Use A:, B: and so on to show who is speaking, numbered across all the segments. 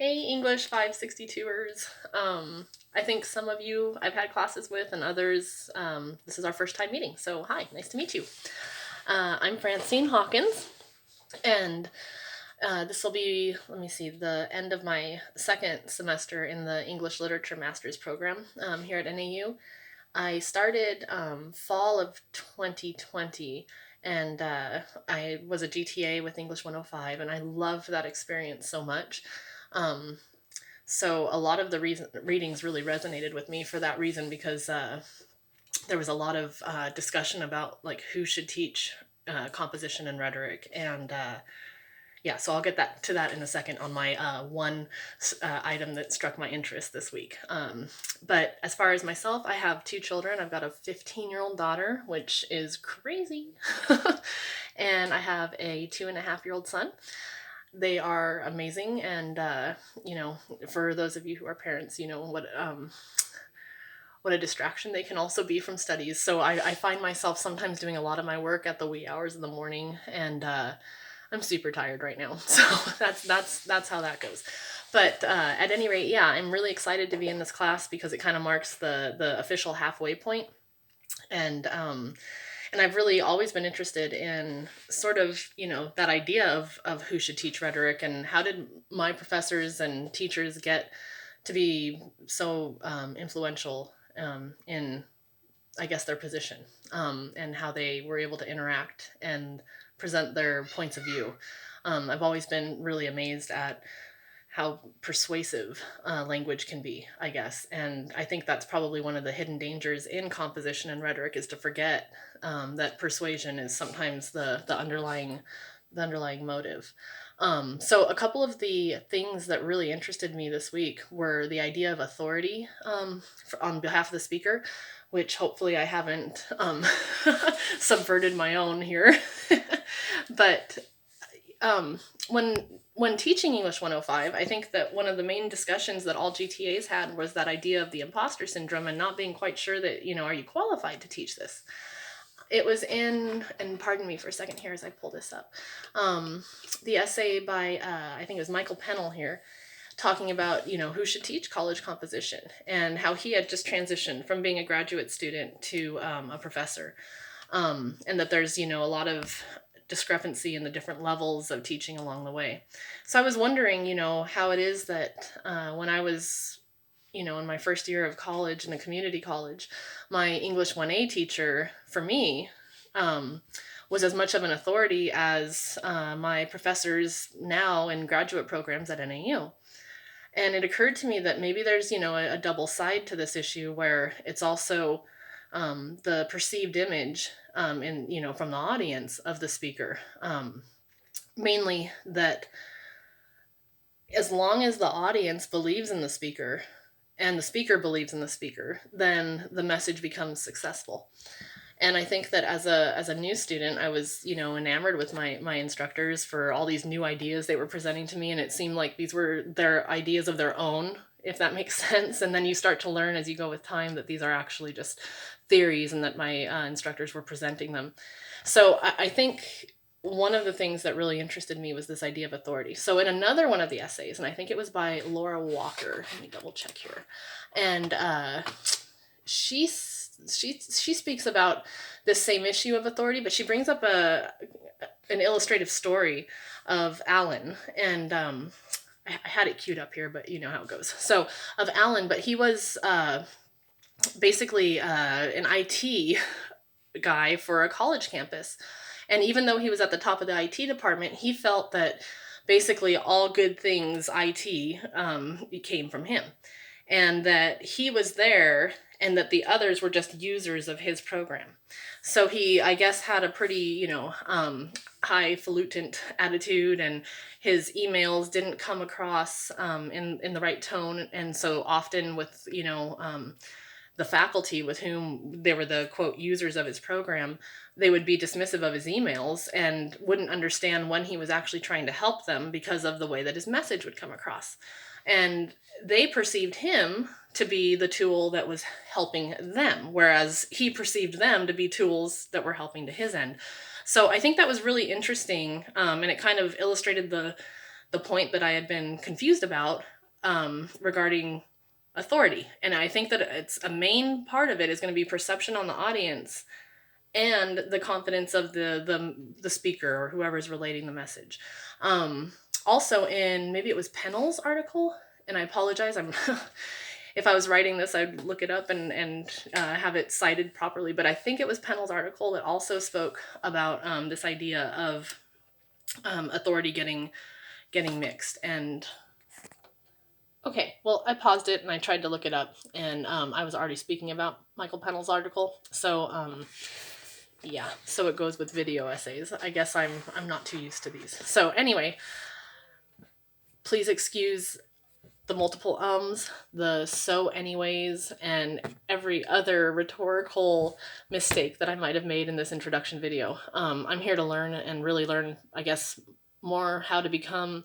A: Hey, English 562ers. I think some of you I've had classes with, and others, this is our first time meeting. So, hi, nice to meet you. I'm Francine Hawkins, and this will be, let me see, the end of my second semester in the English Literature Master's program here at NAU. I started fall of 2020, and I was a GTA with English 105, and I loved that experience so much. Um, so a lot of the readings really resonated with me for that reason because there was a lot of discussion about like who should teach composition and rhetoric, and yeah, so I'll get that to that in a second on my one item that struck my interest this week. But as far as myself, I have two children. I've got a 15-year-old daughter, which is crazy, and I have a 2.5-year-old son. They are amazing, and for those of you who are parents, you know what a distraction they can also be from studies. So I find myself sometimes doing a lot of my work at the wee hours of the morning, and I'm super tired right now. So that's how that goes. But at any rate, yeah, I'm really excited to be in this class because it kind of marks the official halfway point, and I've really always been interested in sort of, that idea of who should teach rhetoric and how did my professors and teachers get to be so influential in, I guess, their position, and how they were able to interact and present their points of view. I've always been really amazed at how persuasive language can be, I guess. And I think that's probably one of the hidden dangers in composition and rhetoric is to forget that persuasion is sometimes the underlying motive. So a couple of the things that really interested me this week were the idea of authority on behalf of the speaker, which hopefully I haven't subverted my own here. But when teaching English 105, I think that one of the main discussions that all GTAs had was that idea of the imposter syndrome and not being quite sure that, are you qualified to teach this? It was in, and pardon me for a second here as I pull this up, the essay by, I think it was Michael Pennell here, talking about, who should teach college composition and how he had just transitioned from being a graduate student to a professor. And that there's, a lot of discrepancy in the different levels of teaching along the way. So I was wondering, how it is that when I was, in my first year of college in a community college, my English 1A teacher, for me, was as much of an authority as my professors now in graduate programs at NAU. And it occurred to me that maybe there's, a double side to this issue where it's also the perceived image from the audience of the speaker. Mainly that as long as the audience believes in the speaker and the speaker believes in the speaker, then the message becomes successful. And I think that as a new student, I was, enamored with my instructors for all these new ideas they were presenting to me. And it seemed like these were their ideas of their own, if that makes sense. And then you start to learn as you go with time that these are actually just theories and that my instructors were presenting them. So I think one of the things that really interested me was this idea of authority. So in another one of the essays, and I think it was by Laura Walker, let me double check here, and she speaks about this same issue of authority, but she brings up an illustrative story of Alan, and I had it queued up here, but you know how it goes. So of Alan, but he was basically an IT guy for a college campus. And even though he was at the top of the IT department, he felt that basically all good things IT came from him. And that he was there and that the others were just users of his program. So he, I guess, had a pretty, highfalutin attitude, and his emails didn't come across in the right tone. And so often with, the faculty with whom they were the quote users of his program, they would be dismissive of his emails and wouldn't understand when he was actually trying to help them because of the way that his message would come across. And they perceived him to be the tool that was helping them, whereas he perceived them to be tools that were helping to his end. So I think that was really interesting, and it kind of illustrated the point that I had been confused about regarding authority. And I think that it's a main part of it is going to be perception on the audience and the confidence of the speaker or whoever's relating the message. Also in, maybe it was Pennell's article, and I apologize, I'm if I was writing this, I'd look it up and have it cited properly, but I think it was Pennell's article that also spoke about this idea of authority getting mixed. And okay, well, I paused it and I tried to look it up, and I was already speaking about Michael Pennell's article, so yeah, so it goes with video essays. I guess I'm not too used to these. So anyway, please excuse the multiple the so anyways, and every other rhetorical mistake that I might have made in this introduction video. I'm here to learn and really learn, I guess, more how to become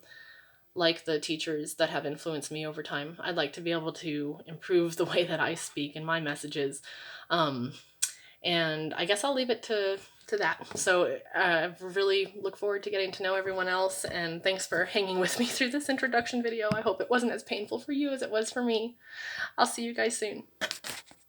A: like the teachers that have influenced me over time. I'd like to be able to improve the way that I speak in my messages. And I guess I'll leave it to that. So I really look forward to getting to know everyone else, and thanks for hanging with me through this introduction video. I hope it wasn't as painful for you as it was for me. I'll see you guys soon.